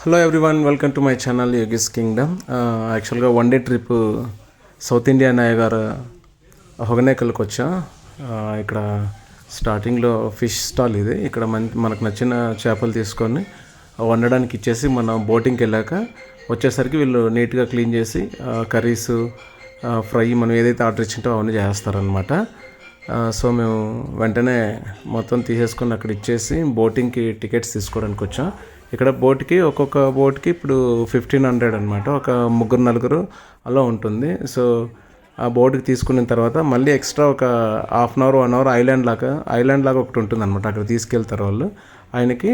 Hello everyone, welcome to my channel Yogi's kingdom. యాక్చువల్గా one day trip south India నాయగారు హొగనేకల్కి వచ్చా. ఇక్కడ స్టార్టింగ్లో ఫిష్ స్టాల్ ఇది. ఇక్కడ మనకు నచ్చిన చేపలు తీసుకొని వండడానికి ఇచ్చేసి మనం బోటింగ్కి వెళ్ళాక వచ్చేసరికి వీళ్ళు నీట్గా క్లీన్ చేసి కర్రీస్, ఫ్రై మనం ఏదైతే ఆర్డర్ ఇచ్చింటో అవన్నీ చేస్తారనమాట. సో మేము వెంటనే మొత్తం తీసేసుకొని అక్కడ ఇచ్చేసి బోటింగ్కి టికెట్స్ తీసుకోవడానికి వచ్చాం. ఇక్కడ ఒక్కొక్క బోట్కి ఇప్పుడు 1500 అనమాట. ఒక ముగ్గురు నలుగురు అలా ఉంటుంది. సో ఆ బోట్కి తీసుకున్న తర్వాత మళ్ళీ ఎక్స్ట్రా ఒక half an hour 1 hour island లాగా ఒకటి ఉంటుంది అనమాట. అక్కడ తీసుకెళ్తారు వాళ్ళు. ఆయనకి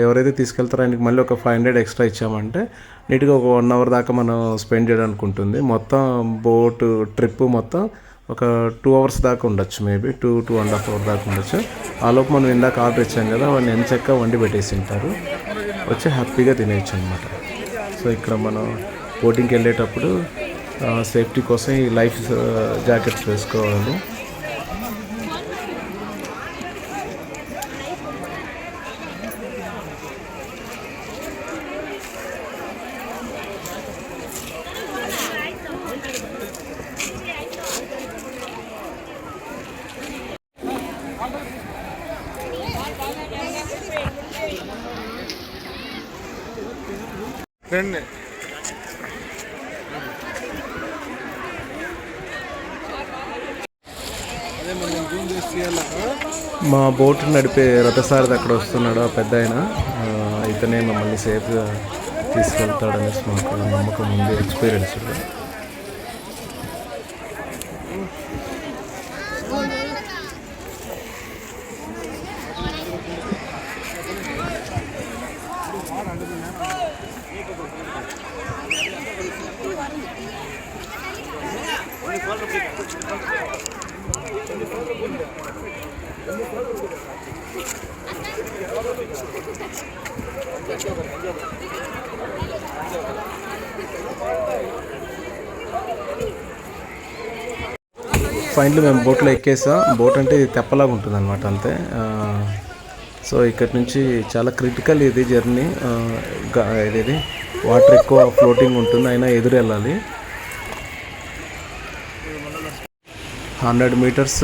ఎవరైతే తీసుకెళ్తారో ఆయనకి మళ్ళీ ఒక 500 ఎక్స్ట్రా ఇచ్చామంటే నీట్గా ఒక 1 అవర్ దాకా మనం స్పెండ్ చేయడానికి ఉంటుంది. మొత్తం బోట్ ట్రిప్ మొత్తం ఒక 2 అవర్స్ దాకా ఉండొచ్చు, మేబీ 2.5 అవర్ దాకా ఉండొచ్చు. ఆలోపు మనం ఇందాక ఆర్డర్ ఇచ్చాం కదా, వాడిని ఎంచక్క వండి పెట్టేసి ఉంటారు, వచ్చి హ్యాపీగా తినేయచ్చు అనమాట. సో ఇక్కడ మనం బోటింగ్కి వెళ్ళేటప్పుడు సేఫ్టీ కోసం ఈ లైఫ్ జాకెట్స్ వేసుకోవాలి. మా బోట్ నడిపే రథసారథి అక్కడ వస్తున్నాడు, ఆ పెద్ద ఆయన. ఇతనే మమ్మల్ని సేఫ్గా తీసుకెళ్తాడనేసి మాకు నమ్మకం ఉంది, ఎక్స్పీరియన్స్. ఫైనల్లీ మేము బోట్లో ఎక్కేసాం. బోట్ అంటే ఇది తెప్పలాగా ఉంటుంది అనమాట, అంతే. సో ఇక్కడ నుంచి చాలా క్రిటికల్ ఇది జర్నీ. ఇది వాటర్ ఎక్కువ ఫ్లోటింగ్ ఉంటుంది, అయినా ఎదురు వెళ్ళాలి. 100 మీటర్స్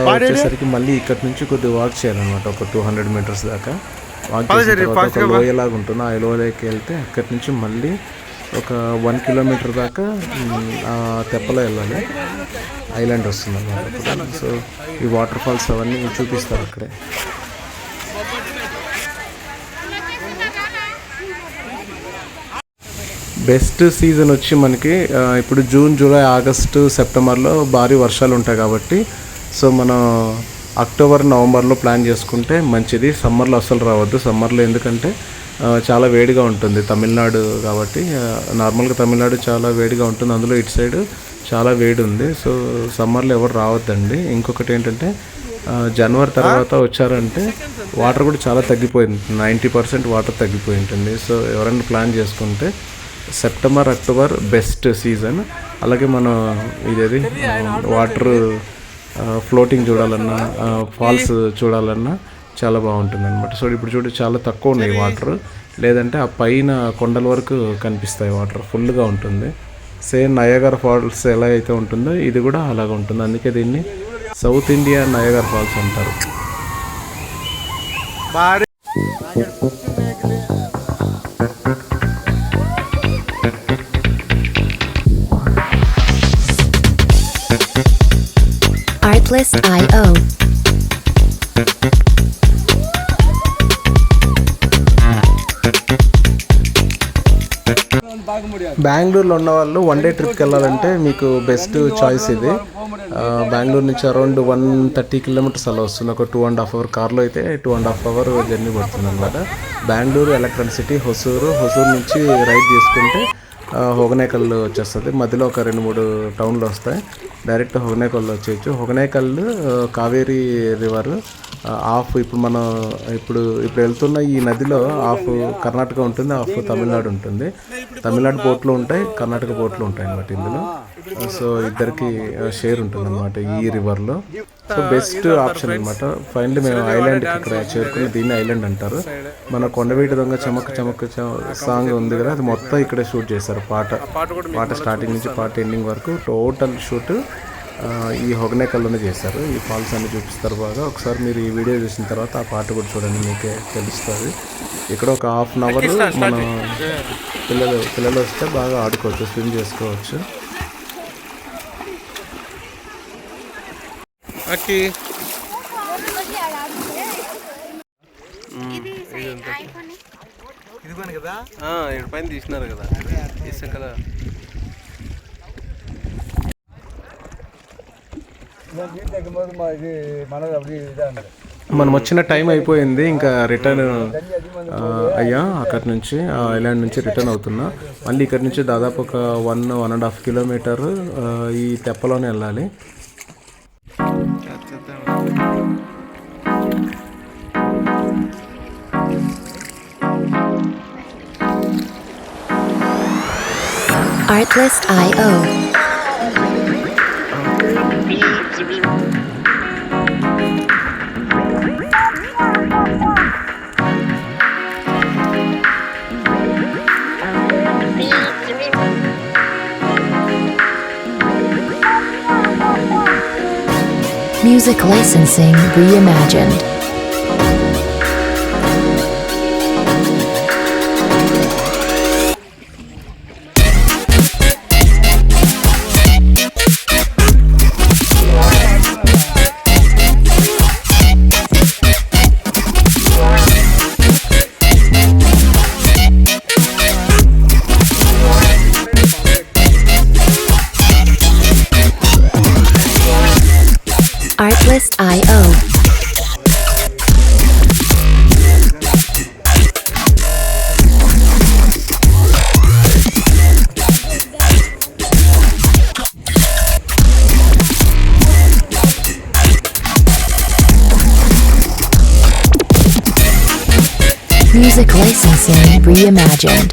వచ్చేసరికి మళ్ళీ ఇక్కడ నుంచి కొద్దిగా వాక్ చేయాలన్నమాట. ఒక 200 మీటర్స్ దాకా వాక్ చేసిన తర్వాత ఒక లోయలాగా ఉంటుంది. ఆ లోయలోకి వెళ్తే అక్కడి నుంచి మళ్ళీ ఒక 1 కిలోమీటర్ దాకా తెప్పలో వెళ్ళాలి. ఐలాండ్ వస్తుంది అన్నమాట. సో ఈ వాటర్ ఫాల్స్ అవన్నీ చూపిస్తారు అక్కడే. బెస్ట్ సీజన్ వచ్చి మనకి ఇప్పుడు జూన్, జూలై, ఆగస్టు, సెప్టెంబర్లో భారీ వర్షాలు ఉంటాయి కాబట్టి, సో మనం అక్టోబర్, నవంబర్లో ప్లాన్ చేసుకుంటే మంచిది. సమ్మర్లో అస్సలు రావద్దు. సమ్మర్లో ఎందుకంటే చాలా వేడిగా ఉంటుంది, తమిళనాడు కాబట్టి. నార్మల్గా తమిళనాడు చాలా వేడిగా ఉంటుంది, అందులో ఇటు సైడ్ చాలా వేడి ఉంది. సో సమ్మర్లో ఎవరు రావద్దండి. ఇంకొకటి ఏంటంటే జనవరి తర్వాత వచ్చారంటే వాటర్ కూడా చాలా తగ్గిపోయింది, 90% వాటర్ తగ్గిపోయి ఉంటుంది. సో ఎవరైనా ప్లాన్ చేసుకుంటే సెప్టెంబర్, అక్టోబర్ బెస్ట్ సీజన్. అలాగే మనం ఇదేది వాటర్ ఫ్లోటింగ్ చూడాలన్నా, ఫాల్స్ చూడాలన్నా చాలా బాగుంటుంది అనమాట. సో ఇప్పుడు చూడు చాలా తక్కువ ఉన్నాయి వాటర్, లేదంటే ఆ పైన కొండల వరకు కనిపిస్తాయి వాటర్, ఫుల్గా ఉంటుంది. సేమ్ నయాగరా ఫాల్స్ ఎలా అయితే ఉంటుందో ఇది కూడా అలాగ ఉంటుంది. అందుకే దీన్ని సౌత్ ఇండియా నయాగరా ఫాల్స్ అంటారు. Artlist.io. బెంగళూరులో ఉన్న వాళ్ళు వన్ డే ట్రిప్కి వెళ్ళాలంటే మీకు బెస్ట్ చాయిస్ ఇది. బెంగళూరు నుంచి అరౌండ్ 130 కిలోమీటర్స్ అలా వస్తుంది. ఒక 2.5 అవర్ కార్లో అయితే 2.5 అవర్ జర్నీ పడుతుంది అనమాట. బెంగళూరు, ఎలక్ట్రానిక్ సిటీ, హొసూరు నుంచి రైడ్ తీసుకుంటే హొగనేకల్ వచ్చేస్తుంది. మధ్యలో ఒక 2-3 టౌన్లు వస్తాయి. డైరెక్ట్ హొగనేకల్ వచ్చేయచ్చు. హొగనేకల్ కావేరీ రివర్ హాఫ్ ఇప్పుడు వెళ్తున్న ఈ నదిలో హాఫ్ కర్ణాటక ఉంటుంది, హాఫ్ తమిళనాడు ఉంటుంది. తమిళనాడు బోట్లు ఉంటాయి, కర్ణాటక బోట్లు ఉంటాయి అన్నమాట ఇందులో. సో ఇద్దరికి షేర్ ఉంటుంది అనమాట ఈ రివర్లో. సో బెస్ట్ ఆప్షన్ అనమాట. ఫైనల్లీ మేము ఐలాండ్కి ఇక్కడ చేరుకుని దీన్ని ఐలాండ్ అంటారు. మన కొండవీటి దొంగ చమక్ చమక్ సాంగ్ ఉంది కదా, అది మొత్తం ఇక్కడే షూట్ చేశారు. పాట స్టార్టింగ్ నుంచి పాట ఎండింగ్ వరకు టోటల్ షూట్ ఈ హొగనేకల్లోనే చేశారు. ఈ ఫాల్స్ అన్ని చూపిస్తారు బాగా. ఒకసారి మీరు ఈ వీడియో చూసిన తర్వాత ఆ పాట కూడా చూడండి, మీకే తెలుస్తుంది. ఇక్కడ ఒక హాఫ్ అన్ అవర్ మన పిల్లలు వస్తే బాగా ఆడుకోవచ్చు, స్విమ్ చేసుకోవచ్చు. ఇక్కడ పైన తీసినారు కదా ఇసుకల. మనం వచ్చిన టైం అయిపోయింది, ఇంకా రిటర్న్ అయ్యా. అక్కడి నుంచి ఐలాండ్ నుంచి రిటర్న్ అవుతున్నా. మళ్ళీ ఇక్కడి నుంచి దాదాపు ఒక 1.5 కిలోమీటర్ ఈ తెప్పలోనే వెళ్ళాలి. Artlist.io. Music licensing reimagined. Artlist.io. Music licensing reimagined.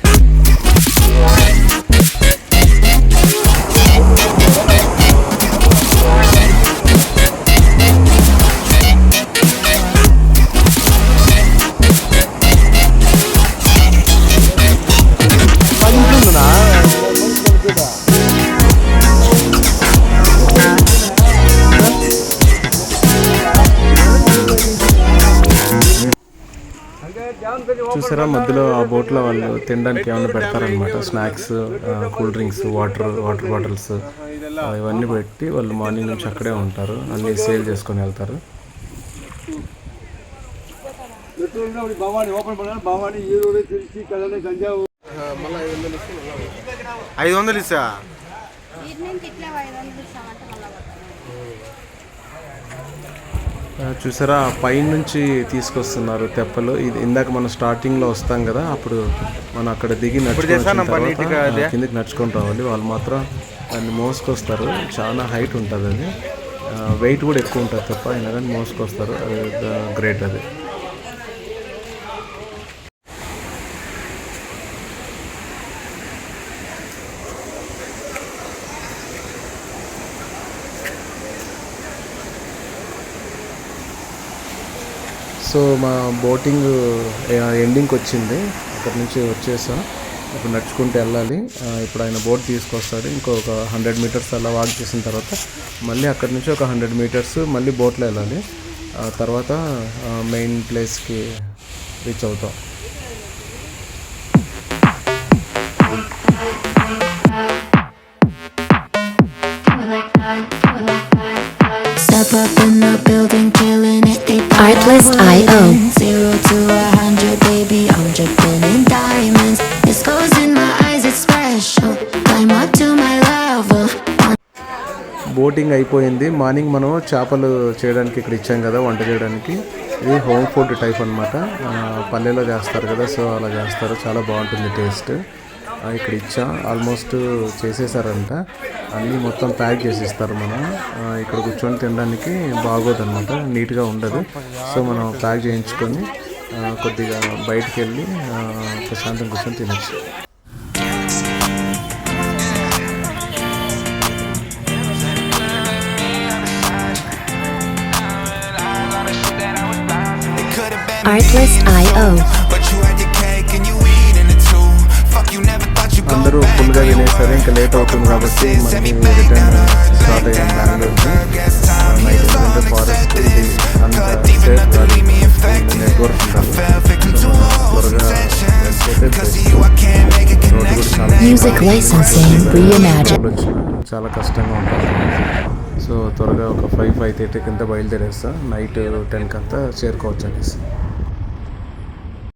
చూసారా, మధ్యలో ఆ బోట్లో వాళ్ళు తినడానికి ఏమైనా పెడతారనమాట. Snacks, cool drinks, water bottles ఇవన్నీ పెట్టి వాళ్ళు మార్నింగ్ నుంచి అక్కడే ఉంటారు. అన్నీ సేల్ చేసుకొని వెళ్తారు. $500 ఇస్తా. చూసారా, పైనుంచి తీసుకొస్తున్నారు తెప్పలు. ఇది ఇందాక మనం స్టార్టింగ్లో వస్తాం కదా, అప్పుడు మనం అక్కడ దిగి కిందకి నడుచుకొని రావాలి. వాళ్ళు మాత్రం దాన్ని మోసుకొస్తారు. చాలా హైట్ ఉంటుంది అది, వెయిట్ కూడా ఎక్కువ ఉంటుంది తప్ప, అయినా కానీ మోసుకొస్తారు. గ్రేట్ అది. సో మా బోటింగ్ ఎండింగ్కి వచ్చింది. అక్కడి నుంచి వచ్చేసా. ఇప్పుడు నడుచుకుంటూ వెళ్ళాలి. ఇప్పుడు ఆయన బోట్ తీసుకొస్తాడు. ఇంకొక 100 మీటర్స్ అలా వాక్ చేసిన తర్వాత మళ్ళీ అక్కడి నుంచి ఒక 100 మీటర్స్ మళ్ళీ బోట్లో వెళ్ళాలి. తర్వాత మెయిన్ ప్లేస్కి రీచ్ అవుతాం. Artlist.io. 0 to 100, baby, I'm dripping in diamonds. This goes in my eyes, it's special. Climb up to my level. Boating అయిపోయింది. మార్నింగ్ మనం చేపలు చేయడానికి ఇక్కడ ఇచ్చాం కదా, వంట చేయడానికి. ఇది హోమ్ ఫుడ్ టైప్ అనమాట. పల్లెలో చేస్తారు కదా, సో అలా చేస్తారు. చాలా బాగుంటుంది టేస్ట్. ఇక్కడ ఇచ్చా, ఆల్మోస్ట్ చేసేసారంట. అన్నీ మొత్తం ప్యాక్ చేసి ఇస్తారు. మనం ఇక్కడ కూర్చొని తినడానికి బాగోదన్నమాట, నీట్గా ఉండదు. సో మనం ప్యాక్ చేయించుకొని కొద్దిగా బయటికి వెళ్ళి ప్రశాంతం కూర్చొని తినచ్చు. Artlist.io. But you had your cake and you eating it too. Fuck you, never thought you go అందరూ back. ఫుల్గా తినేస్తారు, ఇంకా లేట్ అవుతుంది కాబట్టి మళ్ళీ రిటర్న్ స్టార్ట్ అయ్యాం బెంగళూరుకి. నైట్ ఎందుకంటే ఫారెస్ట్ ఇది అంత సేఫ్ కాదు, నెట్వర్క్ ఉండాలి. సో త్వరగా రోడ్డు కూడా చాలా Music licensing reimagined. చాలా కష్టంగా ఉంటుంది. సో త్వరగా ఒక 5-5:30 కింద బయలుదేరేస్తా, నైట్ 10 కంతా చేరుకోవచ్చు అనేసి.